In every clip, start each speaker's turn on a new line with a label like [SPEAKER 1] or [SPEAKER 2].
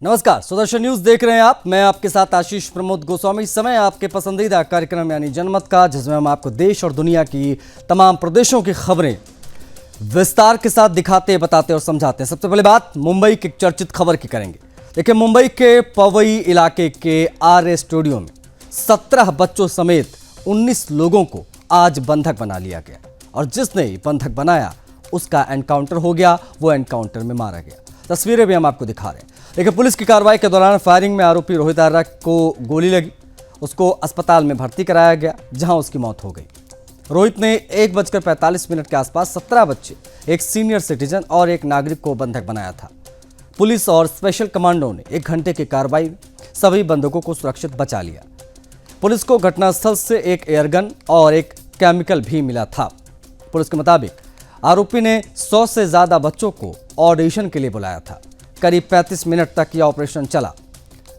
[SPEAKER 1] नमस्कार, सुदर्शन न्यूज देख रहे हैं आप। मैं आपके साथ आशीष प्रमोद गोस्वामी। समय आपके पसंदीदा कार्यक्रम यानी जनमत का, जिसमें हम आपको देश और दुनिया की तमाम प्रदेशों की खबरें विस्तार के साथ दिखाते, बताते और समझाते हैं। सबसे पहले बात मुंबई की चर्चित खबर की करेंगे। देखिए, मुंबई के पवई इलाके के आरए स्टूडियो में 17 बच्चों समेत 19 लोगों को आज बंधक बना लिया गया और जिसने बंधक बनाया उसका एनकाउंटर हो गया। वो एनकाउंटर में मारा गया। तस्वीरें भी हम आपको दिखा रहे हैं। देखिए, पुलिस की कार्रवाई के दौरान फायरिंग में आरोपी रोहित आर्या को गोली लगी। उसको अस्पताल में भर्ती कराया गया, जहां उसकी मौत हो गई। रोहित ने 1:45 के आसपास 17 बच्चे, एक सीनियर सिटीजन और एक नागरिक को बंधक बनाया था। पुलिस और स्पेशल कमांडो ने 1 घंटे की कार्रवाई सभी बंधकों को सुरक्षित बचा लिया। पुलिस को घटनास्थल से एक एयरगन और एक केमिकल भी मिला था। पुलिस के मुताबिक आरोपी ने 100 से ज्यादा बच्चों को ऑडिशन के लिए बुलाया था। करीब 35 मिनट तक यह ऑपरेशन चला,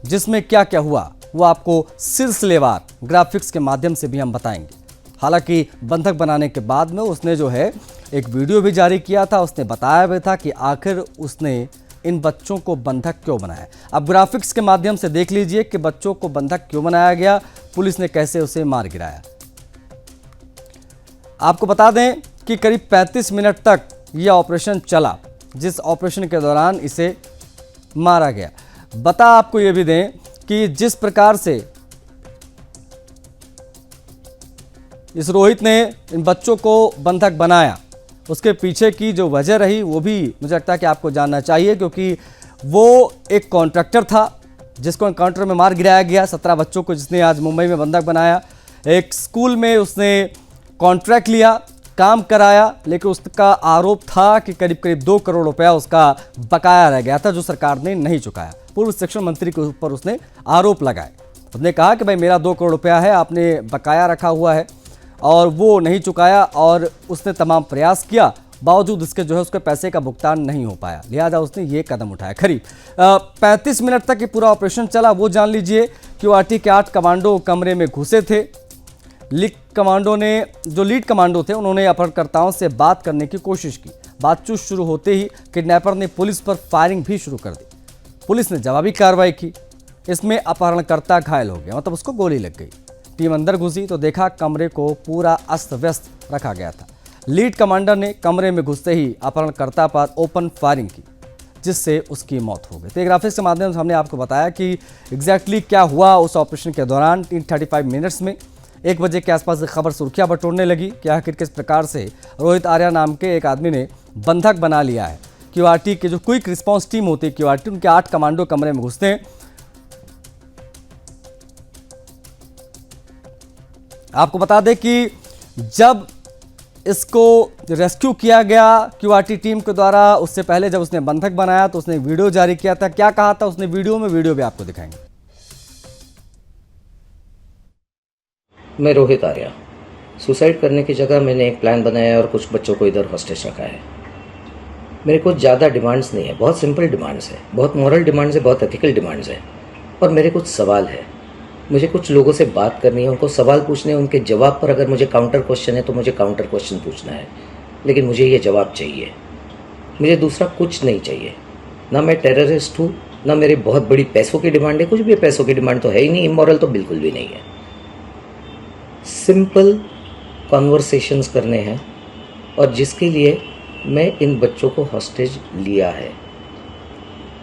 [SPEAKER 1] जिसमें क्या क्या हुआ वो आपको सिलसिलेवार ग्राफिक्स के माध्यम से भी हम बताएंगे। हालांकि बंधक बनाने के बाद में उसने जो है एक वीडियो भी जारी किया था। उसने बताया भी था कि आखिर उसने इन बच्चों को बंधक क्यों बनाया। अब ग्राफिक्स के माध्यम से देख लीजिए कि बच्चों को बंधक क्यों बनाया गया, पुलिस ने कैसे उसे मार गिराया। आपको बता दें कि करीब 35 मिनट तक यह ऑपरेशन चला, जिस ऑपरेशन के दौरान इसे मारा गया। बता आपको यह भी दें कि जिस प्रकार से इस रोहित ने इन बच्चों को बंधक बनाया, उसके पीछे की जो वजह रही वो भी मुझे लगता है कि आपको जानना चाहिए, क्योंकि वो एक कॉन्ट्रैक्टर था जिसको एनकाउंटर में मार गिराया गया। 17 बच्चों को जिसने आज मुंबई में बंधक बनाया। एक स्कूल में उसने कॉन्ट्रैक्ट लिया, काम कराया, लेकिन उसका आरोप था कि करीब 2 करोड़ रुपया उसका बकाया रह गया था, जो सरकार ने नहीं चुकाया। पूर्व शिक्षा मंत्री के ऊपर उसने आरोप लगाए। उसने कहा कि भाई मेरा 2 करोड़ रुपया है, आपने बकाया रखा हुआ है और वो नहीं चुकाया, और उसने तमाम प्रयास किया, बावजूद इसके जो है उसके पैसे का भुगतान नहीं हो पाया। लिहाजा उसने ये कदम उठाया। करीब 35 मिनट तक ये पूरा ऑपरेशन चला। वो जान लीजिए कि QRT के 8 कमांडो कमरे में घुसे थे। लीड कमांडो थे, उन्होंने अपहरणकर्ताओं से बात करने की कोशिश की। बातचीत शुरू होते ही किडनैपर ने पुलिस पर फायरिंग भी शुरू कर दी। पुलिस ने जवाबी कार्रवाई की। इसमें अपहरणकर्ता घायल हो गया, मतलब उसको गोली लग गई। टीम अंदर घुसी तो देखा कमरे को पूरा अस्त व्यस्त रखा गया था। लीड कमांडर ने कमरे में घुसते ही अपहरणकर्ता पर ओपन फायरिंग की, जिससे उसकी मौत हो गई। तो ग्राफिक्स के माध्यम से हमने आपको बताया कि एग्जैक्टली क्या हुआ उस ऑपरेशन के दौरान। 35 मिनट्स में 1 बजे के आसपास खबर सुर्खियां बटोरने लगी कि आखिर किस प्रकार से रोहित आर्या नाम के एक आदमी ने बंधक बना लिया है। QRT की जो क्विक रिस्पांस टीम होती है QRT, उनके 8 कमांडो कमरे में घुसते हैं। आपको बता दें कि जब इसको रेस्क्यू किया गया QRT टीम के द्वारा, उससे पहले जब उसने बंधक बनाया तो उसने वीडियो जारी किया था। क्या कहा था उसने वीडियो में, वीडियो भी आपको दिखाएंगे।
[SPEAKER 2] मैं रोहित आर्या, सुसाइड करने की जगह मैंने एक प्लान बनाया और कुछ बच्चों को इधर हॉस्टेज रखा है। मेरे कुछ ज़्यादा डिमांड्स नहीं है, बहुत सिंपल डिमांड्स है, बहुत मॉरल डिमांड्स है, बहुत एथिकल डिमांड्स है। और मेरे कुछ सवाल है, मुझे कुछ लोगों से बात करनी है, उनको सवाल पूछने हैं, उनके जवाब पर अगर मुझे काउंटर क्वेश्चन है तो मुझे काउंटर क्वेश्चन पूछना है, लेकिन मुझे ये जवाब चाहिए। मुझे दूसरा कुछ नहीं चाहिए। ना मैं टेररिस्ट हूँ, ना मेरी बहुत बड़ी पैसों की डिमांड है। कुछ भी पैसों की डिमांड तो है ही नहीं, इमोरल तो बिल्कुल भी नहीं है। सिंपल कॉन्वर्सेशंस करने हैं, और जिसके लिए मैं इन बच्चों को हॉस्टेज लिया है।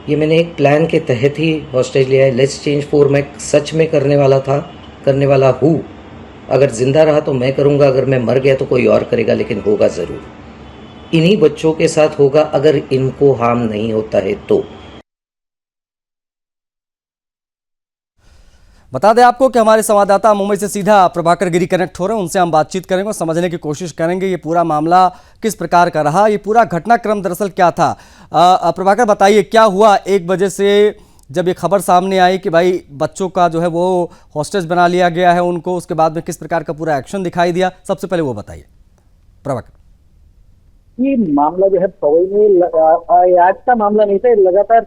[SPEAKER 2] ये मैंने एक प्लान के तहत ही हॉस्टेज लिया है। लेट्स चेंज 4 मैं सच में करने वाला था, करने वाला हूँ। अगर जिंदा रहा तो मैं करूँगा, अगर मैं मर गया तो कोई और करेगा, लेकिन होगा ज़रूर। इन्हीं बच्चों के साथ होगा अगर इनको हार्म नहीं होता है तो।
[SPEAKER 1] बता दें आपको कि हमारे संवाददाता मुंबई से सीधा प्रभाकर गिरी कनेक्ट हो रहे हैं। उनसे हम बातचीत करेंगे और समझने की कोशिश करेंगे ये पूरा मामला किस प्रकार का रहा, ये पूरा घटनाक्रम दरअसल क्या था। प्रभाकर, बताइए क्या हुआ 1 बजे से जब ये खबर सामने आई कि भाई बच्चों का जो है वो हॉस्टेज बना लिया गया है उनको, उसके बाद में किस प्रकार का पूरा एक्शन दिखाई दिया, सबसे पहले वो बताइए प्रभाकर।
[SPEAKER 3] ये मामला जो है पवई में आज का मामला नहीं था, लगातार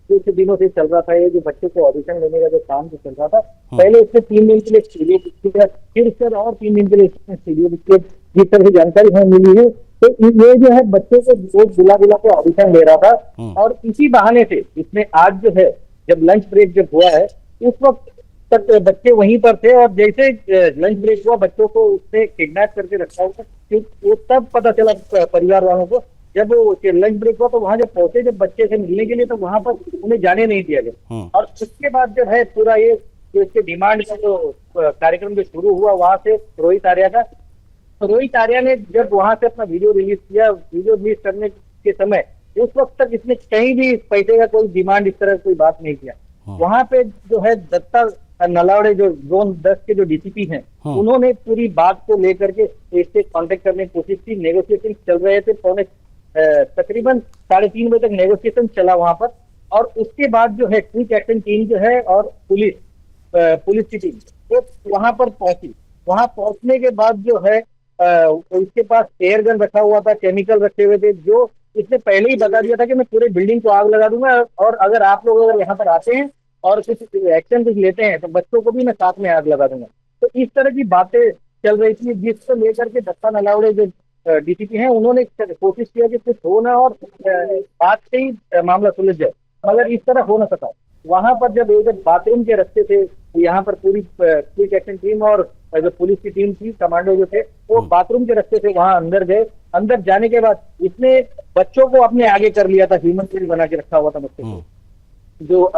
[SPEAKER 3] कुछ दिनों से चल रहा था। ये जो बच्चों को ऑडिशन लेने का जो काम जो चल रहा था, पहले इससे 3 दिन के लिए स्टूडियो, फिर सर और 3 दिन के लिए स्टूडियो, जिस तरह की जानकारी हमें मिली है तो ये जो है बच्चे को रोज बुला बुला के ऑडिशन ले रहा था, और इसी बहाने से इसने आज जो है जब लंच ब्रेक जब हुआ है उस वक्त तक बच्चे वहीं पर थे, और जैसे लंच ब्रेक हुआ बच्चों को उसने किडनैप करके रखा हुआ। वो तब पता चला परिवार वालों को, जब वो लंच ब्रेक हुआ तो वहां जब पहुंचे जब बच्चे से मिलने के लिए, तो वहां पर उन्हें जाने नहीं दिया गया। और उसके बाद जो है पूरा ये जो इसके डिमांड का जो कार्यक्रम जो शुरू हुआ वहां से रोहित आर्या का, तो रोहित आर्या ने जब वहां से अपना वीडियो रिलीज किया, वीडियो रिलीज करने के समय उस वक्त तक इसने कहीं भी पैसे का कोई डिमांड इस तरह कोई बात नहीं किया। वहां पे जो है दत्ता नलावड़े जो जोन 10 के जो डीसीपी हैं, उन्होंने पूरी बात को लेकर के इससे कांटेक्ट करने की कोशिश की। नेगोशिएशन चल रहे थे, तकरीबन 3:30 बजे तक नेगोशिएशन चला वहां पर। और उसके बाद जो है क्विक एक्शन टीम जो है और पुलिस की टीम वो वहां पर पहुंची। वहां पहुंचने के बाद जो है इसके पास एयर गन रखा हुआ था, केमिकल रखे हुए थे, जो इसने पहले ही बता दिया था कि मैं पूरे बिल्डिंग को आग लगा दूंगा, और अगर आप लोग अगर यहाँ पर आते हैं और कुछ एक्शन कुछ लेते हैं तो बच्चों को भी मैं साथ में आग लगा दूंगा। तो इस तरह की बातें चल रही थी, जिसको लेकर के दत्ता नलावड़े जो डीसीपी हैं उन्होंने कोशिश किया कि कुछ हो ना और बात से ही मामला सुलझ जाए, मगर इस तरह हो ना सका। वहां पर जब बाथरूम के रास्ते थे, यहाँ पर पूरी क्विक एक्शन टीम और जो पुलिस की टीम थी, कमांडो जो थे, वो बाथरूम के रास्ते से वहां अंदर गए। अंदर जाने के बाद इसने बच्चों को अपने आगे कर लिया था, ह्यूमन शील्ड बना के रखा हुआ था बच्चों को जो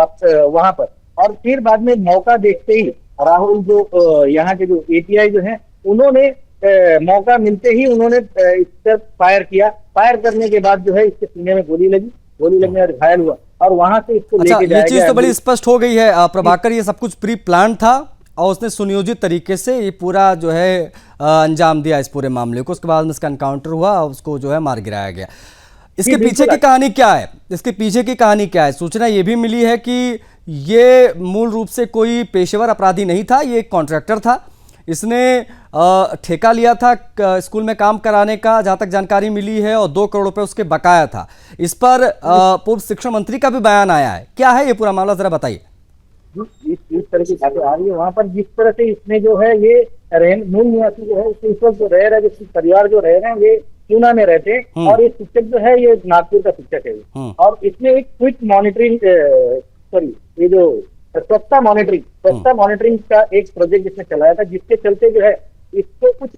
[SPEAKER 3] वहां पर। और फिर बाद में मौका देखते ही राहुल जो यहाँ के जो एटीआई जो है उन्होंने मौका मिलते ही उन्होंने इस पर फायर किया। फायर करने के बाद जो है इसके सीने में गोली लगने और घायल हुआ, और वहां से इसको लेके जाया
[SPEAKER 1] ये चीज तो बड़ी स्पष्ट हो गई है प्रभाकर, ये सब कुछ प्री प्लान था और उसने सुनियोजित तरीके से ये पूरा जो है अंजाम दिया इस पूरे मामले को। उसके बाद में इसका एनकाउंटर हुआ, उसको जो है मार गिराया गया। इसके पीछे की कहानी क्या है? इसके पीछे की कहानी क्या है? सूचना ये भी मिली है कि ये मूल रूप से कोई पेशेवर अपराधी नहीं था, ये एक कॉन्ट्रैक्टर था। इसने ठेका लिया था स्कूल में काम कराने का, जहां तक जानकारी मिली है, और 2 करोड़ रुपए उसके बकाया था। इस पर पूर्व शिक्षा मंत्री का भी बयान आया है। क्या है ये पूरा मामला, जरा बताइए।
[SPEAKER 3] इस तरह की बातें आ रही है वहां पर, जिस तरह से इसने जो है ये मूल निवासी जो है इस वक्त जो रह रहा है, जो परिवार जो रह रहे हैं ये पूना में रहते हैं, और ये शिक्षक जो है ये नागपुर का शिक्षक है। और इसने एक क्विक मॉनिटरिंग ये जो स्वच्छता मॉनिटरिंग का एक प्रोजेक्ट इसने चलाया था, जिसके चलते जो है इसको कुछ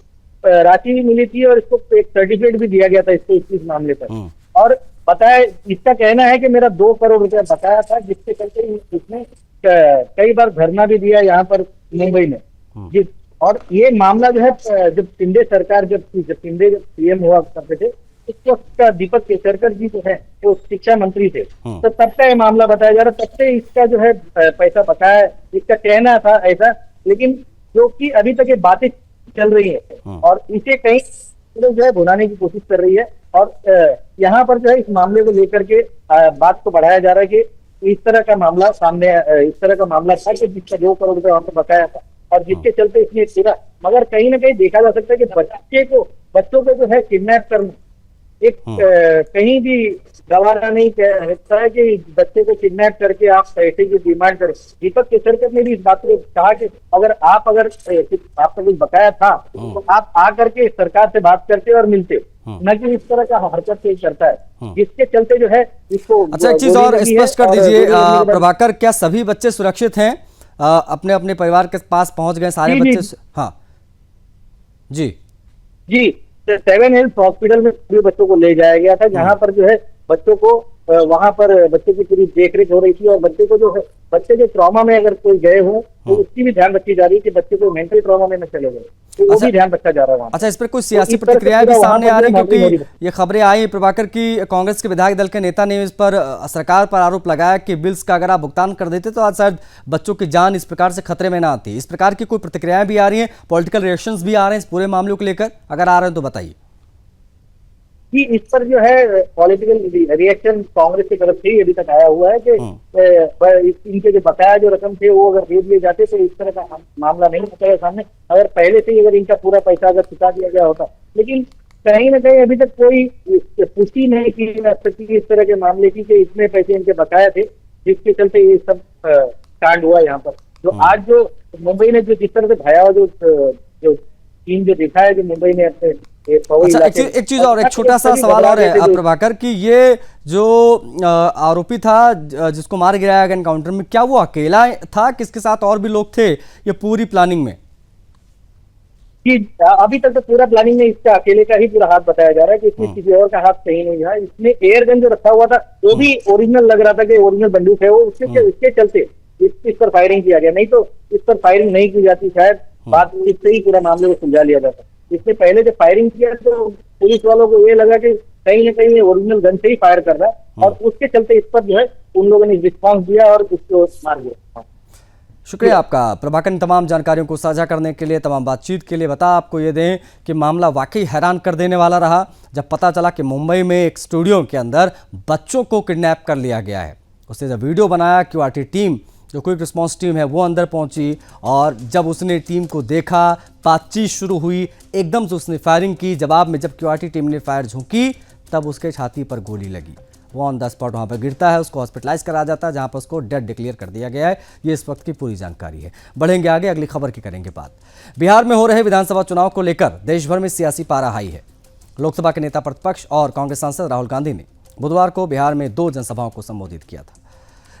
[SPEAKER 3] राशि भी मिली थी और इसको एक सर्टिफिकेट भी दिया गया था इसको इस मामले पर। और बताया, इसका कहना है कि मेरा 2 करोड़ रुपया बकाया था, जिसके चलते इसने कई बार धरना भी दिया यहाँ पर मुंबई में। और ये मामला जो है जब शिंदे सरकार जब शिंदे सीएम हुआ करते थे, उस वक्त का दीपक केसरकर जी जो है वो शिक्षा मंत्री थे, तो तब का ये मामला बताया जा रहा, तब से इसका जो है पैसा बकाया है, इसका कहना था ऐसा। लेकिन जो कि अभी तक ये बातें चल रही है और इसे कहीं जो है भुनाने की कोशिश कर रही है। और यहाँ पर जो है इस मामले को लेकर के बात को बढ़ाया जा रहा है कि इस तरह का मामला सामने, इस तरह का मामला था कि जिसका 2 करोड़ रुपए वहां पर बकाया था, और जिसके चलते इसने पूरा, मगर कहीं ना कहीं देखा जा सकता है कि बच्चों को जो है किडनैप करना एक कहीं भी गवारा नहीं कहता है कि बच्चे को किडनैप करके आप पैसे की डिमांड करें। दीपक केसरकर ने भी इस बात को कहा कि अगर आपका कुछ बकाया था तो आप आकर के सरकार से बात करते और मिलते, न कि इस तरह का हरकत से करता है, जिसके चलते जो है इसको।
[SPEAKER 1] अच्छा, एक चीज और स्पष्ट कर दीजिए प्रभाकर, क्या सभी बच्चे सुरक्षित हैं? अपने अपने परिवार के पास पहुंच गए सारे बच्चे? हाँ जी
[SPEAKER 3] 7 हेल्थ हॉस्पिटल में सभी बच्चों को ले जाया गया था, जहां पर जो है बच्चों को वहां पर बच्चे की पूरी देखरेख हो रही थी। और बच्चे को जो है, बच्चे जो ट्रॉमा में अगर कोई गए हो तो उसकी भी ध्यान रखी जा रही है कि बच्चे को मेंटल ट्रॉमा में न चले गए, तो वो भी ध्यान रखा जा रहा है।
[SPEAKER 1] अच्छा, इस पर कोई सियासी प्रतिक्रियाएं भी सामने आ रही, क्योंकि ये खबरें आई प्रभाकर की कांग्रेस के विधायक दल के नेता ने इस पर सरकार पर आरोप लगाया कि बिल्स का अगर आप भुगतान कर देते तो आज शायद बच्चों की जान इस प्रकार से खतरे में ना आती। इस प्रकार की कोई प्रतिक्रियाएं भी आ रही हैं, पॉलिटिकल रिएक्शंस भी आ रहे हैं इस पूरे मामले को लेकर? अगर आ रहे हैं तो बताइए।
[SPEAKER 3] कि इस पर जो है पॉलिटिकल रिएक्शन कांग्रेस की तरफ से ही अभी तक आया हुआ है कि इनके जो बकाया जो रकम थे वो अगर दे दिए जाते तो इस तरह का मामला नहीं होता है सामने, अगर पहले से ही अगर इनका पूरा पैसा अगर चुका दिया गया होता। लेकिन कहीं ना कहीं अभी तक कोई पुष्टि नहीं की जा सकती इस तरह के मामले की कि इतने पैसे इनके बकाया थे, जिसके चलते ये सब कांड हुआ यहाँ पर। जो आज जो मुंबई ने जो जिस तरह से भयावह जो सीन जो दिखा है, जो मुंबई ने अपने ये पवई
[SPEAKER 1] अच्छा,
[SPEAKER 3] इलाके
[SPEAKER 1] एक चीज और, एक छोटा सा
[SPEAKER 3] सभी
[SPEAKER 1] सवाल
[SPEAKER 3] घबरा
[SPEAKER 1] और
[SPEAKER 3] गए थे
[SPEAKER 1] है
[SPEAKER 3] जो-
[SPEAKER 1] प्रभाकर कि ये जो आरोपी था जिसको मार गिराया गया एनकाउंटर में, क्या वो अकेला था, किसके साथ और भी लोग थे ये पूरी प्लानिंग में?
[SPEAKER 3] कि अभी तक तो पूरा प्लानिंग में इसका अकेले का ही पूरा हाथ बताया जा रहा है कि इसमें किसी और का हाथ कहीं नहीं है। इसमें एयर गन जो रखा हुआ था वो भी ओरिजिनल लग रहा था कि ओरिजिनल बंदूक है वो, उसके चलते इस पर फायरिंग किया गया, नहीं तो इस पर फायरिंग नहीं की जाती, शायद बात इससे ही पूरा मामले को सुलझा लिया जाता। इससे पहले जब फायरिंग किया तो पुलिस वालों को ये लगा कि कहीं ना कहीं ओरिजिनल गन से ही फायर कर रहा है, और उसके चलते इस पर जो है उन लोगों ने रिस्पॉन्स दिया और उसको मार दिया।
[SPEAKER 1] शुक्रिया आपका प्रभाकर ने तमाम जानकारियों को साझा करने के लिए, तमाम बातचीत के लिए। बता आपको ये दें कि मामला वाकई हैरान कर देने वाला रहा जब पता चला कि मुंबई में एक स्टूडियो के अंदर बच्चों को किडनैप कर लिया गया है। उसने जब वीडियो बनाया, क्यूआरटी टीम जो क्विक रिस्पॉन्स टीम है वो अंदर पहुंची, और जब उसने टीम को देखा, बातचीत शुरू हुई, एकदम से उसने फायरिंग की। जवाब में जब क्यूआरटी टीम ने फायर झोंकी तब उसके छाती पर गोली लगी। वो ऑन द स्पॉट वहाँ पर गिरता है, उसको हॉस्पिटलाइज करा जाता है जहाँ पर उसको डेड डिक्लेयर कर दिया गया है। ये इस वक्त की पूरी जानकारी है। बढ़ेंगे आगे, अगली खबर की करेंगे बात। बिहार में हो रहे विधानसभा चुनाव को लेकर देश भर में सियासी पारा हाई है। लोकसभा के नेता प्रतिपक्ष और कांग्रेस सांसद राहुल गांधी ने बुधवार को बिहार में 2 जनसभाओं को संबोधित किया था।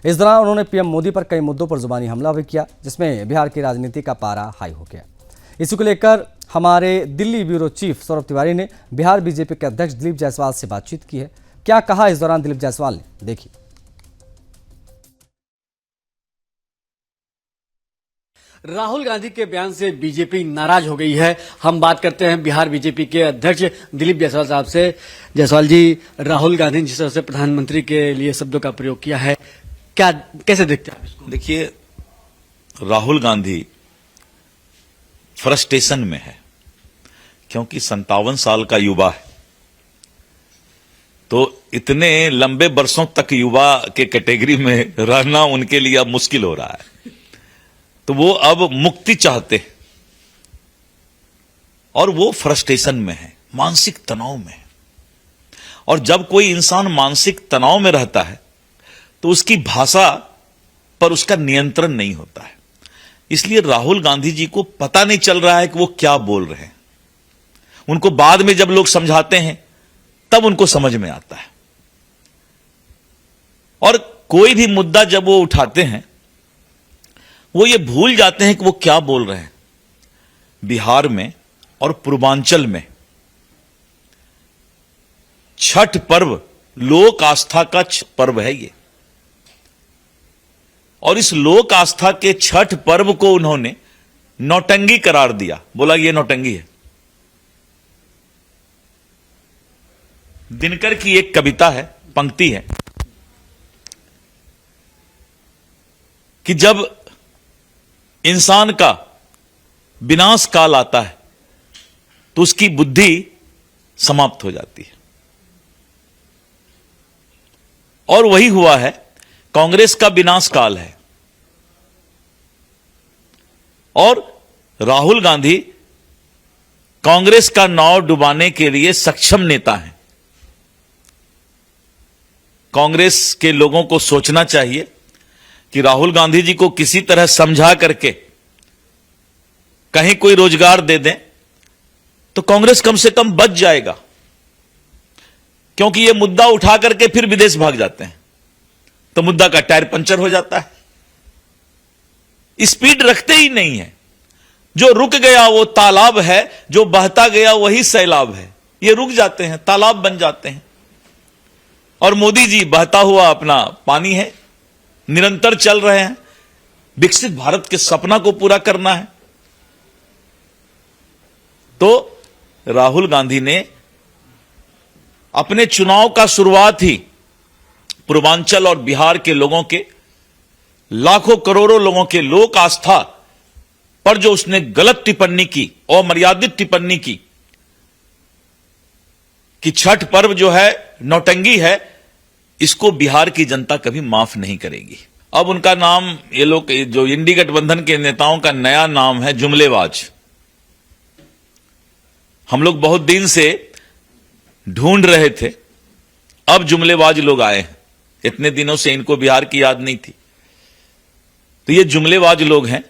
[SPEAKER 1] इस दौरान उन्होंने पीएम मोदी पर कई मुद्दों पर जुबानी हमला भी किया, जिसमें बिहार की राजनीति का पारा हाई हो गया। इसी को लेकर हमारे दिल्ली ब्यूरो चीफ सौरभ तिवारी ने बिहार बीजेपी के अध्यक्ष दिलीप जायसवाल से बातचीत की है। क्या कहा इस दौरान दिलीप जायसवाल ने, देखिए।
[SPEAKER 4] राहुल गांधी के बयान से बीजेपी नाराज हो गई है। हम बात करते हैं बिहार बीजेपी के अध्यक्ष दिलीप जायसवाल साहब से। जायसवाल जी, राहुल गांधी ने जिस तरह से प्रधानमंत्री के लिए शब्दों का प्रयोग किया है, क्या कैसे देखते हैं आप इसको?
[SPEAKER 5] देखिए, राहुल गांधी फ्रस्ट्रेशन में है, क्योंकि 57 साल का युवा है, तो इतने लंबे बरसों तक युवा के कैटेगरी में रहना उनके लिए अब मुश्किल हो रहा है। तो वो अब मुक्ति चाहते हैं और वो फ्रस्ट्रेशन में है, मानसिक तनाव में है। और जब कोई इंसान मानसिक तनाव में रहता है तो उसकी भाषा पर उसका नियंत्रण नहीं होता है। इसलिए राहुल गांधी जी को पता नहीं चल रहा है कि वो क्या बोल रहे हैं। उनको बाद में जब लोग समझाते हैं तब उनको समझ में आता है। और कोई भी मुद्दा जब वो उठाते हैं वो ये भूल जाते हैं कि वो क्या बोल रहे हैं। बिहार में और पूर्वांचल में छठ पर्व लोक आस्था का पर्व है ये, और इस लोक आस्था के छठ पर्व को उन्होंने नौटंगी करार दिया, बोला ये नौटंगी है। दिनकर की एक कविता है, पंक्ति है कि जब इंसान का विनाश काल आता है तो उसकी बुद्धि समाप्त हो जाती है। और वही हुआ है, कांग्रेस का विनाश काल है और राहुल गांधी कांग्रेस का नाव डुबाने के लिए सक्षम नेता हैं। कांग्रेस के लोगों को सोचना चाहिए कि राहुल गांधी जी को किसी तरह समझा करके कहीं कोई रोजगार दे दें तो कांग्रेस कम से कम बच जाएगा, क्योंकि ये मुद्दा उठा करके फिर विदेश भाग जाते हैं तो मुद्दा का टायर पंचर हो जाता है। स्पीड रखते ही नहीं है। जो रुक गया वो तालाब है, जो बहता गया वही सैलाब है। ये रुक जाते हैं, तालाब बन जाते हैं। और मोदी जी बहता हुआ अपना पानी है, निरंतर चल रहे हैं। विकसित भारत के सपना को पूरा करना है। तो राहुल गांधी ने अपने चुनाव का शुरुआत ही पूर्वांचल और बिहार के लोगों के, लाखों करोड़ों लोगों के लोक आस्था पर जो उसने गलत टिप्पणी की, अमर्यादित टिप्पणी की कि छठ पर्व जो है नौटंगी है, इसको बिहार की जनता कभी माफ नहीं करेगी। अब उनका नाम, ये लोग जो इंडी गठबंधन के नेताओं का नया नाम है जुमलेबाज। हम लोग बहुत दिन से ढूंढ रहे थे, अब जुमलेबाज लोग आए हैं। इतने दिनों से इनको बिहार की याद नहीं थी। तो ये जुमलेबाज लोग हैं,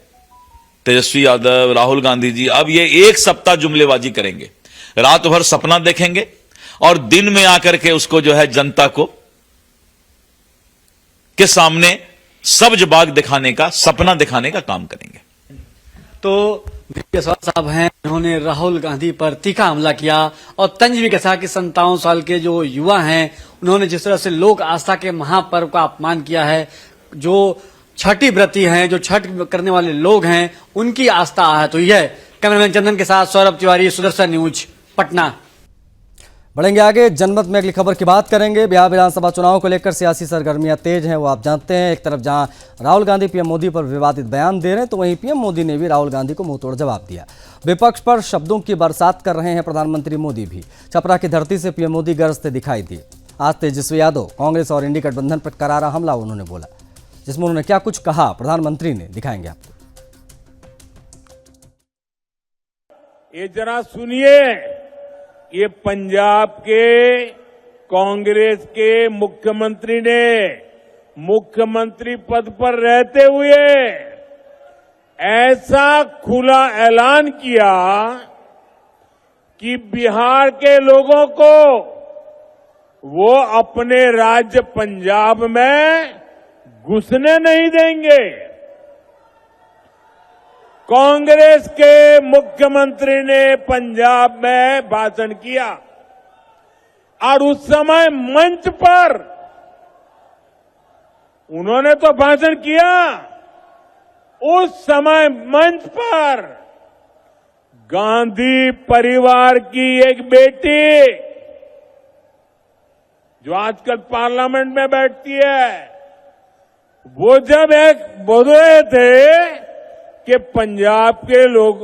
[SPEAKER 5] तेजस्वी यादव, राहुल गांधी जी। अब ये एक सप्ताह जुमलेबाजी करेंगे। रात भर सपना देखेंगे और दिन में आकर के उसको जो है जनता को के सामने सब्ज बाग दिखाने का, सपना दिखाने का काम करेंगे।
[SPEAKER 4] तो दिलीप जायसवाल साहब हैं, उन्होंने राहुल गांधी पर तीखा हमला किया और तंज भी कसा कि 57 साल के जो युवा हैं उन्होंने जिस तरह से लोक आस्था के महापर्व का अपमान किया है, जो छठी व्रती हैं, जो छठ करने वाले लोग हैं, उनकी आस्था आहत हुई है। कैमरामैन चंदन के साथ सौरभ तिवारी, सुदर्शन न्यूज, पटना।
[SPEAKER 1] बढ़ेंगे आगे, जनमत में अगली खबर की बात करेंगे। बिहार विधानसभा चुनाव को लेकर सियासी सरगर्मियां तेज हैं, वो आप जानते हैं। एक तरफ जहां राहुल गांधी पीएम मोदी पर विवादित बयान दे रहे हैं, तो वहीं पीएम मोदी ने भी राहुल गांधी को मुंहतोड़ जवाब दिया। विपक्ष पर शब्दों की बरसात कर रहे हैं प्रधानमंत्री मोदी भी। छपरा की धरती से पीएम मोदी गरजते दिखाई दिए। आज तेजस्वी यादव, कांग्रेस और इंडी गठबंधन पर करारा हमला उन्होंने बोला, जिसमें उन्होंने क्या कुछ कहा प्रधानमंत्री ने, दिखाएंगे आपको।
[SPEAKER 6] ये जरा सुनिए, ये पंजाब के कांग्रेस के मुख्यमंत्री ने मुख्यमंत्री पद पर रहते हुए ऐसा खुला ऐलान किया कि बिहार के लोगों को वो अपने राज्य पंजाब में घुसने नहीं देंगे। कांग्रेस के मुख्यमंत्री ने पंजाब में भाषण किया और उस समय मंच पर उन्होंने तो भाषण किया, उस समय मंच पर गांधी परिवार की एक बेटी जो आजकल पार्लियामेंट में बैठती है, वो जब एक बोल रहे थे कि पंजाब के लोग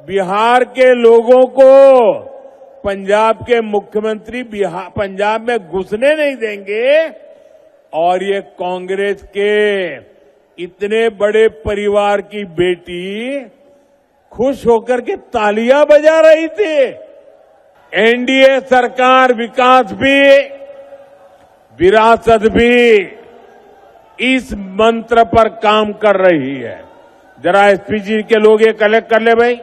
[SPEAKER 6] बिहार के लोगों को पंजाब के मुख्यमंत्री पंजाब में घुसने नहीं देंगे, और ये कांग्रेस के इतने बड़े परिवार की बेटी खुश होकर के तालियां बजा रही थी। एनडीए सरकार विकास भी, विरासत भी, इस मंत्र पर काम कर रही है। जरा एसपीजी के लोग ये कलेक्ट कर ले भाई।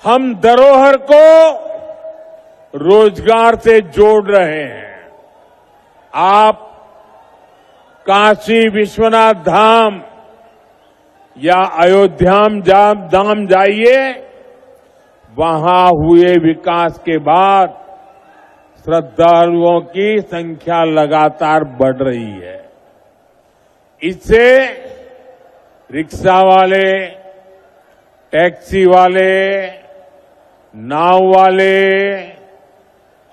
[SPEAKER 6] हम धरोहर को रोजगार से जोड़ रहे हैं। आप काशी विश्वनाथ धाम या अयोध्या धाम जाइए, वहां हुए विकास के बाद श्रद्धालुओं की संख्या लगातार बढ़ रही है। इससे रिक्शा वाले, टैक्सी वाले, नाव वाले,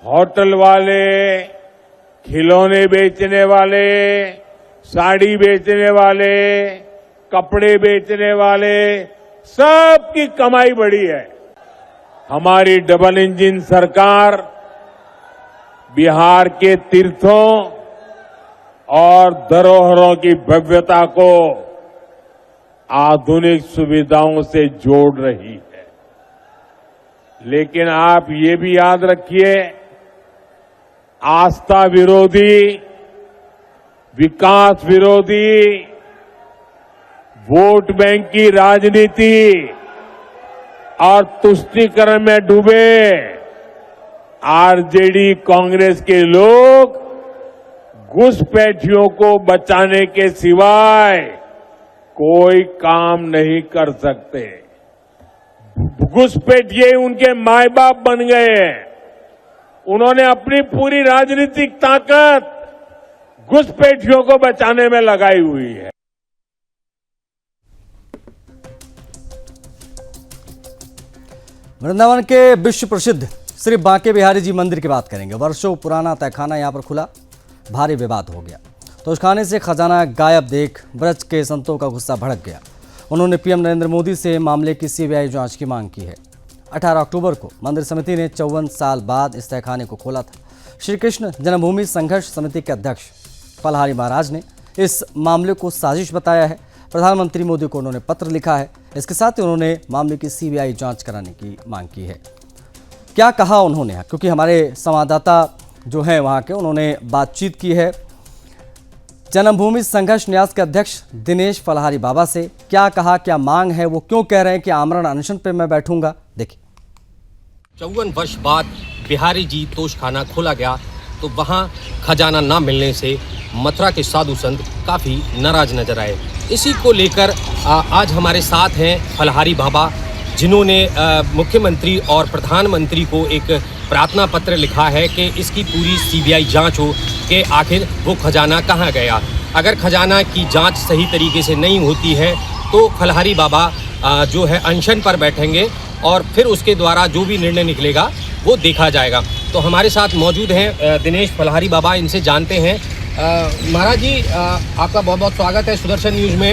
[SPEAKER 6] होटल वाले, खिलौने बेचने वाले, साड़ी बेचने वाले, कपड़े बेचने वाले, सबकी कमाई बढ़ी है। हमारी डबल इंजन सरकार बिहार के तीर्थों और धरोहरों की भव्यता को आधुनिक सुविधाओं से जोड़ रही है। लेकिन आप ये भी याद रखिए, आस्था विरोधी, विकास विरोधी, वोट बैंक की राजनीति और तुष्टीकरण में डूबे आरजेडी कांग्रेस के लोग घुसपैठियों को बचाने के सिवाय कोई काम नहीं कर सकते। घुसपैठिए उनके माए बाप बन गए हैं। उन्होंने अपनी पूरी राजनीतिक ताकत घुसपैठियों को बचाने में लगाई हुई है।
[SPEAKER 1] वृंदावन के विश्व प्रसिद्ध श्री बांके बिहारी जी मंदिर की बात करेंगे। वर्षों पुराना तहखाना यहां पर खुला, भारी विवाद हो गया। तो उस खाने से खजाना गायब देख ब्रज के संतों का गुस्सा भड़क गया। उन्होंने पीएम नरेंद्र मोदी से मामले की सीबीआई जांच की मांग की है। 18 अक्टूबर को मंदिर समिति ने 54 साल बाद इस तहखाने को खोला था। श्री कृष्ण जन्मभूमि संघर्ष समिति के अध्यक्ष फलहारी महाराज ने इस मामले को साजिश बताया है। प्रधानमंत्री मोदी को उन्होंने पत्र लिखा है। इसके साथ ही उन्होंने मामले की सीबीआई जांच कराने की मांग की है। क्या कहा उन्होंने, क्योंकि हमारे संवाददाता जो हैं वहाँ के, उन्होंने बातचीत की है जन्मभूमि संघर्ष न्यास के अध्यक्ष दिनेश फलहारी बाबा से। क्या कहा, क्या मांग है, वो क्यों कह रहे हैं कि आमरण अनशन पे मैं बैठूंगा, देखिए।
[SPEAKER 7] 54 वर्ष बाद बिहारी जी तोशखाना खोला गया तो वहाँ खजाना ना मिलने से मथुरा के साधु संत काफ़ी नाराज नजर आए। इसी को लेकर आज हमारे साथ हैं फलहारी बाबा, जिन्होंने मुख्यमंत्री और प्रधानमंत्री को एक प्रार्थना पत्र लिखा है कि इसकी पूरी सीबीआई जांच हो कि आखिर वो खजाना कहाँ गया। अगर खजाना की जांच सही तरीके से नहीं होती है तो फलहारी बाबा जो है अनशन पर बैठेंगे और फिर उसके द्वारा जो भी निर्णय निकलेगा वो देखा जाएगा। तो हमारे साथ मौजूद हैं दिनेश फलहारी बाबा, इनसे जानते हैं। महाराज जी, आपका बहुत बहुत स्वागत है सुदर्शन न्यूज़ में।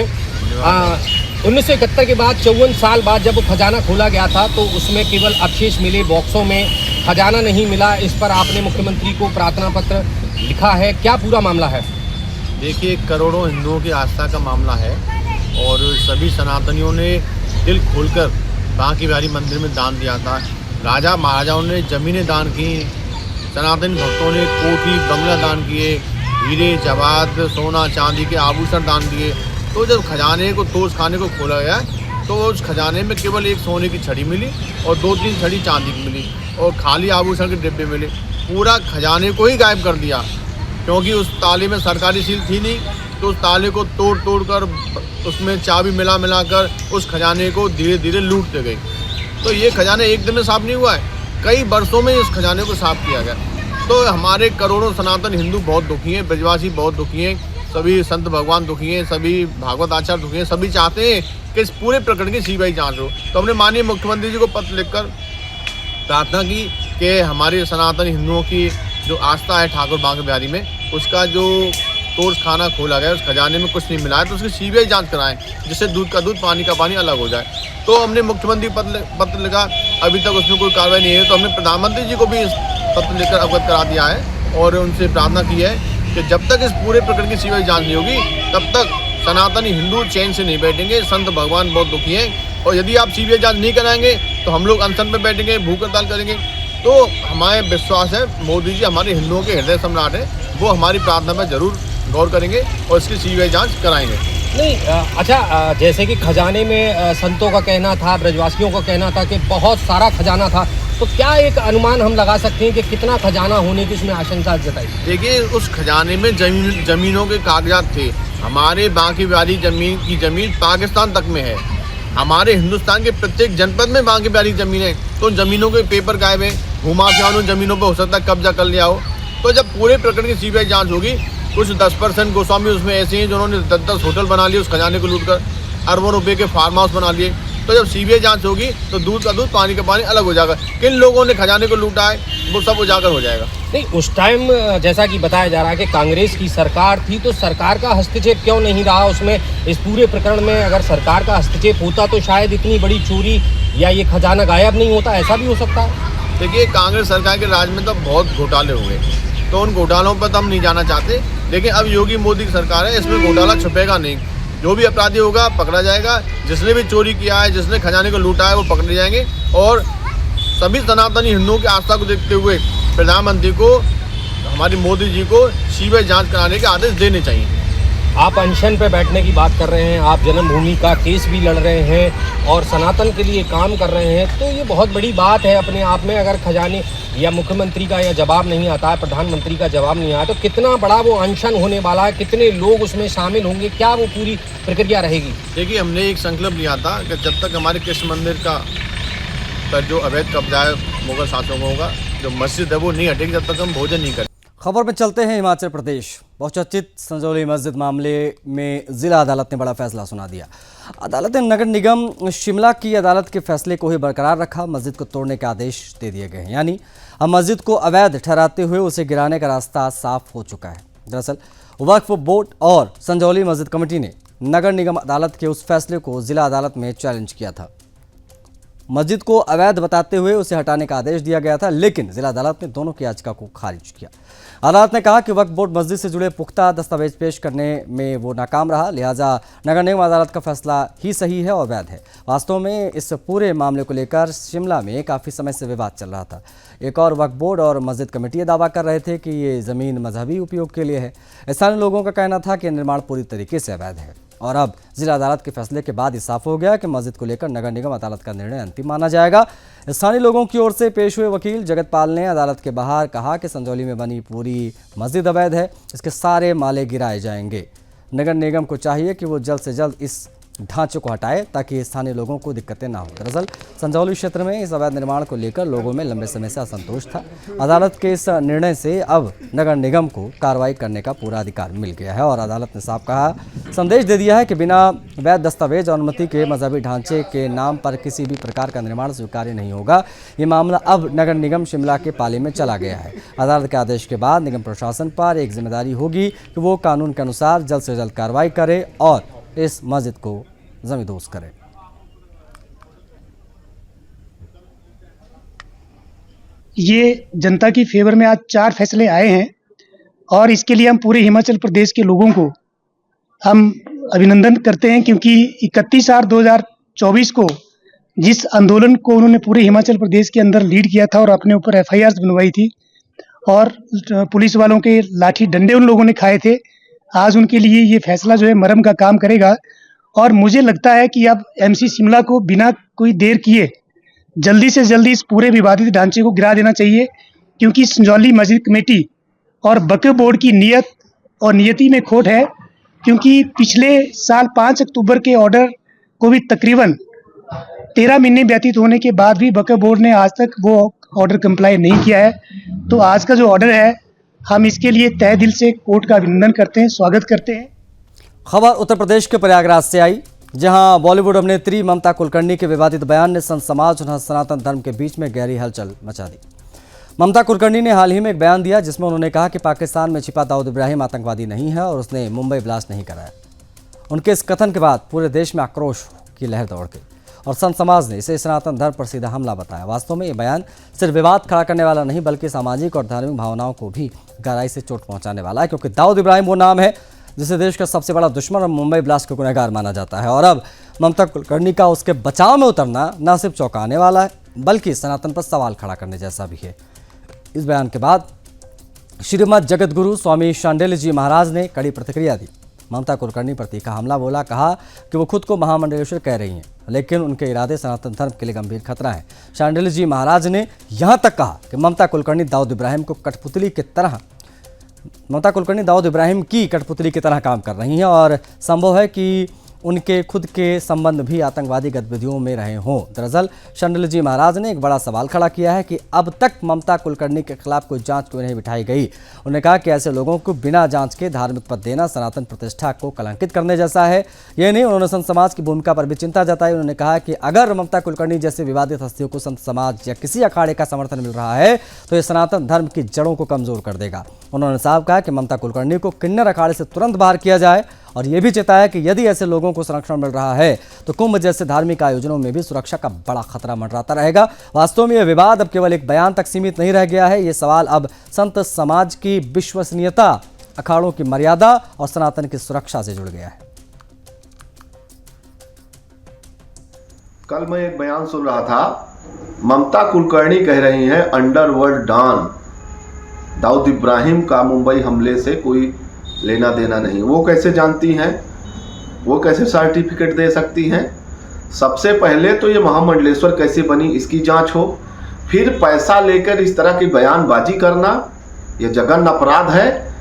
[SPEAKER 7] 1971 के बाद 54 साल बाद जब वो खजाना खोला गया था तो उसमें केवल अवशेष मिले, बॉक्सों में खजाना नहीं मिला। इस पर आपने मुख्यमंत्री को प्रार्थना पत्र लिखा है, क्या पूरा मामला है?
[SPEAKER 8] देखिए, करोड़ों हिंदुओं की आस्था का मामला है और सभी सनातनियों ने दिल खोलकर बांके बिहारी मंदिर में दान दिया था। राजा महाराजाओं ने ज़मीनें दान की, सनातनी भक्तों ने कोठी बंगला दान किए, हीरे जवाहरात सोना चांदी के आभूषण दान दिए। तो जब खजाने को तोशखाने को खोला गया तो उस खजाने में केवल एक सोने की छड़ी मिली और 2-3 छड़ी चांदी की मिली और खाली आभूषण के डिब्बे मिले। पूरा खजाने को ही गायब कर दिया, क्योंकि उस ताले में सरकारी सील थी नहीं, तो उस ताले को तोड़ कर उसमें चाबी मिला कर उस खजाने को धीरे धीरे लूटते गए। तो ये खजाना एक दिन में साफ नहीं हुआ है, कई वर्षों में इस खजाने को साफ किया गया। तो हमारे करोड़ों सनातन हिंदू बहुत दुखी हैं, ब्रजवासी बहुत दुखी हैं, सभी संत भगवान दुखी हैं, सभी भागवत आचार्य दुखी हैं। सभी चाहते हैं कि इस पूरे प्रकरण की सीबीआई जांच हो। तो हमने माननीय मुख्यमंत्री जी को पत्र लिखकर प्रार्थना की कि हमारे सनातन हिंदुओं की जो आस्था है ठाकुर बांके बिहारी में, उसका जो तोशखाना खोला गया उस खजाने में कुछ नहीं मिला है तो उसकी सीबीआई जांच कराएं, जिससे दूध का दूध पानी का पानी अलग हो जाए। तो हमने मुख्यमंत्री पत्र लिखा, अभी तक उसमें कोई कार्रवाई नहीं है। तो हमने प्रधानमंत्री जी को भी इस पत्र लिखकर अवगत करा दिया है और उनसे प्रार्थना की है कि जब तक इस पूरे प्रकरण की सीबीआई जांच नहीं होगी तब तक सनातनी हिंदू चैन से नहीं बैठेंगे। संत भगवान बहुत दुखी हैं और यदि आप सीबीआई जांच नहीं कराएंगे तो हम लोग अनशन पर बैठेंगे, भूख हड़ताल करेंगे। तो हमारे विश्वास है मोदी जी हमारे हिंदुओं के हृदय सम्राट है, वो हमारी प्रार्थना में जरूर गौर करेंगे और इसकी सीबीआई जांच कराएंगे।
[SPEAKER 7] नहीं, अच्छा, जैसे कि खजाने में संतों का कहना था, ब्रजवासियों का कहना था कि बहुत सारा खजाना था, तो क्या एक अनुमान हम लगा सकते हैं कि कितना खजाना होने की इसमें आशंका जताई?
[SPEAKER 8] देखिए, उस खजाने में जमीनों के कागजात थे। हमारे बांके बिहारी जमीन पाकिस्तान तक में है। हमारे हिंदुस्तान के प्रत्येक जनपद में बांके बिहारी जमीन है, तो उन जमीनों के पेपर गायब है। घुमाफियाओं ने जमीनों पर हो सकता है कब्जा कर लिया हो। तो जब पूरे प्रकरण की सीबीआई जांच होगी, कुछ 10% गोस्वामी उसमें ऐसे हैं जिन्होंने 10 होटल बना लिए उस खजाने को लूटकर, अरबों रुपए के फार्म हाउस बना लिए। तो जब सीबीआई जांच होगी तो दूध का दूध पानी का पानी अलग हो जाएगा। किन लोगों ने खजाने को लूटा है वो सब उजागर हो जाएगा।
[SPEAKER 7] नहीं, उस टाइम जैसा कि बताया जा रहा है कि कांग्रेस की सरकार थी, तो सरकार का हस्तक्षेप क्यों नहीं रहा उसमें? इस पूरे प्रकरण में अगर सरकार का हस्तक्षेप होता तो शायद इतनी बड़ी चोरी या ये खजाना गायब नहीं होता, ऐसा भी हो सकता है।
[SPEAKER 8] देखिए, कांग्रेस सरकार के राज में तो बहुत घोटाले हुए, तो उन घोटालों पर तो हम नहीं जाना चाहते। लेकिन अब योगी मोदी की सरकार है, इसमें घोटाला छुपेगा नहीं। जो भी अपराधी होगा पकड़ा जाएगा, जिसने भी चोरी किया है, जिसने खजाने को लूटा है, वो पकड़े जाएंगे। और सभी सनातनी हिंदुओं की आस्था को देखते हुए प्रधानमंत्री को, हमारी मोदी जी को सीबीआई जांच कराने के आदेश देने चाहिए।
[SPEAKER 7] आप अनशन पे बैठने की बात कर रहे हैं, आप जन्मभूमि का केस भी लड़ रहे हैं और सनातन के लिए काम कर रहे हैं, तो ये बहुत बड़ी बात है अपने आप में। अगर खजाने या मुख्यमंत्री का या जवाब नहीं आता है, प्रधानमंत्री का जवाब नहीं आया, तो कितना बड़ा वो अनशन होने वाला है, कितने लोग उसमें शामिल होंगे, क्या वो पूरी प्रक्रिया रहेगी?
[SPEAKER 8] देखिए, हमने एक संकल्प लिया था कि जब तक हमारे कृष्ण मंदिर का जो अवैध कब्जा है मुगल शासकों का, जो मस्जिद है वो नहीं हटेगी, जब तक हम भोजन नहीं करें।
[SPEAKER 1] खबर में चलते हैं हिमाचल प्रदेश। बहुचर्चित संजौली मस्जिद मामले में जिला अदालत ने बड़ा फैसला सुना दिया। अदालत ने नगर निगम शिमला की अदालत के फैसले को ही बरकरार रखा। मस्जिद को तोड़ने के आदेश दे दिए गए हैं, यानी अब मस्जिद को अवैध ठहराते हुए उसे गिराने का रास्ता साफ हो चुका है। दरअसल वक्फ बोर्ड और संजौली मस्जिद कमेटी ने नगर निगम अदालत के उस फैसले को जिला अदालत में चैलेंज किया था। मस्जिद को अवैध बताते हुए उसे हटाने का आदेश दिया गया था, लेकिन जिला अदालत ने दोनों की याचिका को खारिज किया। अदालत ने कहा कि वक्फ बोर्ड मस्जिद से जुड़े पुख्ता दस्तावेज पेश करने में वो नाकाम रहा, लिहाजा नगर निगम अदालत का फैसला ही सही है और वैध है। वास्तव में इस पूरे मामले को लेकर शिमला में काफ़ी समय से विवाद चल रहा था। एक और वक्फ बोर्ड और मस्जिद कमेटी ये दावा कर रहे थे कि ये ज़मीन मजहबी उपयोग के लिए है। स्थानीय लोगों का कहना था कि निर्माण पूरी तरीके से अवैध है। और अब जिला अदालत के फैसले के बाद साफ हो गया कि मस्जिद को लेकर नगर निगम अदालत का निर्णय अंतिम माना जाएगा। स्थानीय लोगों की ओर से पेश हुए वकील जगतपाल ने अदालत के बाहर कहा कि संजौली में बनी पूरी मस्जिद अवैध है, इसके सारे माले गिराए जाएंगे। नगर निगम को चाहिए कि वो जल्द से जल्द इस ढांचे को हटाए ताकि स्थानीय लोगों को दिक्कतें ना हो। दरअसल संजौली क्षेत्र में इस अवैध निर्माण को लेकर लोगों में लंबे समय से असंतोष था। अदालत के इस निर्णय से अब नगर निगम को कार्रवाई करने का पूरा अधिकार मिल गया है और अदालत ने साफ कहा संदेश दे दिया है कि बिना वैध दस्तावेज और अनुमति के मजहबी ढांचे के नाम पर किसी भी प्रकार का निर्माण स्वीकार्य नहीं होगा। ये मामला अब नगर निगम शिमला के पाले में चला गया है। अदालत के आदेश के बाद निगम प्रशासन पर एक जिम्मेदारी होगी कि वो कानून के अनुसार जल्द से जल्द कार्रवाई करे और इस मस्जिद को जमींदोज करे।
[SPEAKER 9] ये जनता की फेवर में आज 4 फैसले आए हैं और इसके लिए हम पूरे हिमाचल प्रदेश के लोगों को हम अभिनंदन करते हैं, क्योंकि 31/8/2024 को जिस आंदोलन को उन्होंने पूरे हिमाचल प्रदेश के अंदर लीड किया था और अपने ऊपर FIRs बनवाई थी और पुलिस वालों के लाठी डंडे उन लोगों ने खाए थे, आज उनके लिए ये फैसला जो है मरहम का काम करेगा। और मुझे लगता है कि अब MC शिमला को बिना कोई देर किए जल्दी से जल्दी इस पूरे विवादित ढांचे को गिरा देना चाहिए, क्योंकि संजौली मस्जिद कमेटी और वक्फ बोर्ड की नीयत और नियति में खोट है। क्योंकि पिछले साल 5 अक्टूबर के ऑर्डर को भी तकरीबन 13 महीने व्यतीत होने के बाद भी वक्फ बोर्ड ने आज तक वो ऑर्डर कंप्लाई नहीं किया है। तो आज का जो ऑर्डर है हम इसके लिए तहे दिल से कोर्ट का अभिनंदन करते हैं, स्वागत करते हैं।
[SPEAKER 1] खबर उत्तर प्रदेश के प्रयागराज से आई, जहां बॉलीवुड अभिनेत्री ममता कुलकर्णी के विवादित बयान ने संत समाज और सनातन धर्म के बीच में गहरी हलचल मचा दी। ममता कुलकर्णी ने हाल ही में एक बयान दिया जिसमें उन्होंने कहा कि पाकिस्तान में छिपा दाऊद इब्राहिम आतंकवादी नहीं है और उसने मुंबई ब्लास्ट नहीं कराया। उनके इस कथन के बाद पूरे देश में आक्रोश की लहर दौड़ गई और संत समाज ने इसे सनातन धर्म पर सीधा हमला बताया। वास्तव में ये बयान सिर्फ विवाद खड़ा करने वाला नहीं बल्कि सामाजिक और धार्मिक भावनाओं को भी गहराई से चोट पहुंचाने वाला है, क्योंकि दाऊद इब्राहिम वो नाम है जिसे देश का सबसे बड़ा दुश्मन और मुंबई ब्लास्ट का गुनहगार माना जाता है। और अब ममता कुलकर्णी का उसके बचाव में उतरना न सिर्फ चौंकाने वाला है बल्कि सनातन पर सवाल खड़ा करने जैसा भी है। इस बयान के बाद श्रीमद जगतगुरु स्वामी शांडिल्य जी महाराज ने कड़ी प्रतिक्रिया दी। ममता कुलकर्णी पर तीखा हमला बोला, कहा कि वो खुद को महामंडलेश्वर कह रही हैं लेकिन उनके इरादे सनातन धर्म के लिए गंभीर खतरा है। शांडिल्य जी महाराज ने यहाँ तक कहा कि ममता कुलकर्णी दाऊद इब्राहिम की कठपुतली की तरह काम कर रही हैं और संभव है कि उनके खुद के संबंध भी आतंकवादी गतिविधियों में रहे हों। दरअसल शांडिल्य जी महाराज ने एक बड़ा सवाल खड़ा किया है कि अब तक ममता कुलकर्णी के खिलाफ कोई जांच क्यों नहीं बिठाई गई। उन्होंने कहा कि ऐसे लोगों को बिना जांच के धार्मिक पद देना सनातन प्रतिष्ठा को कलंकित करने जैसा है। ये नहीं, उन्होंने संत समाज की भूमिका पर भी चिंता जताई। उन्होंने कहा कि अगर ममता कुलकर्णी जैसे विवादित हस्तियों को संत समाज या किसी अखाड़े का समर्थन मिल रहा है तो ये सनातन धर्म की जड़ों को कमजोर कर देगा। उन्होंने साफ कहा कि ममता कुलकर्णी को किन्नर अखाड़े से तुरंत बाहर किया जाए और यह भी चेताया कि यदि ऐसे लोगों को संरक्षण मिल रहा है तो कुंभ जैसे धार्मिक आयोजनों में भी सुरक्षा का बड़ा खतरा मंडराता रहेगा। वास्तव में यह विवाद अब केवल एक बयान तक सीमित नहीं रह गया है। ये सवाल अब संत समाज की विश्वसनीयता, अखाड़ों की मर्यादा और सनातन की सुरक्षा से जुड़ गया है।
[SPEAKER 10] कल मैं एक बयान सुन रहा था, ममता कुलकर्णी कह रही हैं अंडरवर्ल्ड डॉन दाऊद इब्राहिम का मुंबई हमले से कोई लेना देना नहीं। वो कैसे जानती हैं? वो कैसे सर्टिफिकेट दे सकती हैं? सबसे पहले तो ये महामंडलेश्वर कैसे बनी इसकी जांच हो, फिर पैसा लेकर इस तरह की बयानबाजी करना ये जघन्य अपराध है।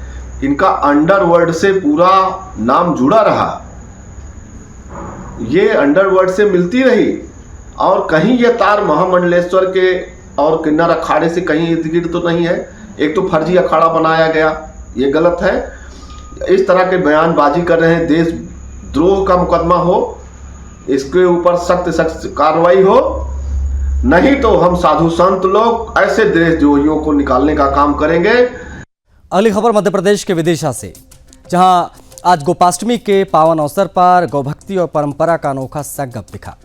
[SPEAKER 10] इनका अंडरवर्ल्ड से पूरा नाम जुड़ा रहा, ये अंडरवर्ल्ड से मिलती रही और कहीं ये तार महामंडलेश्वर के और किन्नर अखाड़े से कहीं इर्द गिर्द तो नहीं है। एक तो फर्जी अखाड़ा बनाया गया, ये गलत है। इस तरह के बयानबाजी कर रहे हैं, देशद्रोह का मुकदमा हो, इसके ऊपर सख्त सख्त कार्रवाई हो, नहीं तो हम साधु संत लोग ऐसे देशद्रोहियों को निकालने का काम करेंगे।
[SPEAKER 1] अगली खबर मध्य प्रदेश के विदिशा से, जहां आज गोपाष्टमी के पावन अवसर पर गौभक्ति और परंपरा का अनोखा संगम दिखा।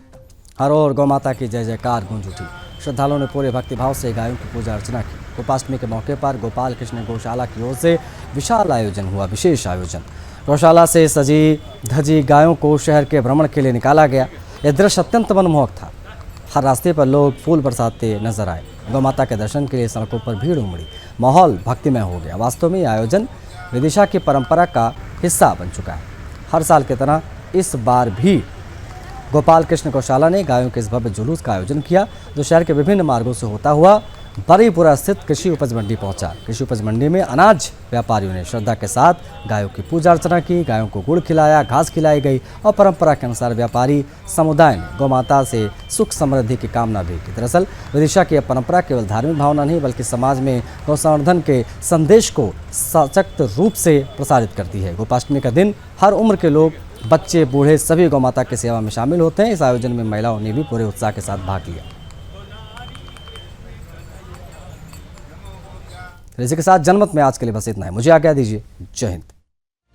[SPEAKER 1] हर ओर गौ माता की जय जयकार गूंज उठी। श्रद्धालुओं ने पूरे भक्तिभाव से गायों की पूजा अर्चना की। गोपाष्टमी के मौके पर गोपाल कृष्ण गौशाला की ओर से विशाल आयोजन हुआ। विशेष आयोजन गौशाला से सजी धजी गायों को शहर के भ्रमण के लिए निकाला गया। यह दृश्य अत्यंत मनमोहक था। हर रास्ते पर लोग फूल बरसाते नजर आए। गौ माता के दर्शन के लिए सड़कों पर भीड़ उमड़ी। माहौल भक्तिमय हो गया। वास्तव में यह आयोजन विदिशा की परंपरा का हिस्सा बन चुका है। हर साल की तरह इस बार भी गोपाल कृष्ण गौशाला ने गायों के इस भव्य जुलूस का आयोजन किया, जो शहर के विभिन्न मार्गों से होता हुआ बरीपुरा स्थित कृषि उपज मंडी पहुंचा। कृषि उपज मंडी में अनाज व्यापारियों ने श्रद्धा के साथ गायों की पूजा अर्चना की, गायों को गुड़ खिलाया, घास खिलाई गई और परंपरा के अनुसार व्यापारी समुदाय ने गौमाता से सुख समृद्धि की कामना भी की। दरअसल विदिशा की यह परंपरा केवल धार्मिक भावना नहीं बल्कि समाज में गौ संवर्धन के संदेश को सशक्त रूप से प्रसारित करती है। गोपाष्टमी का दिन हर उम्र के लोग, बच्चे, बूढ़े सभी गौमाता की सेवा में शामिल होते हैं। इस आयोजन में महिलाओं ने भी पूरे उत्साह के साथ भाग लिया। इसी के साथ जनमत में आज के लिए बस इतना है। मुझे आज्ञा दीजिए। जय हिंद।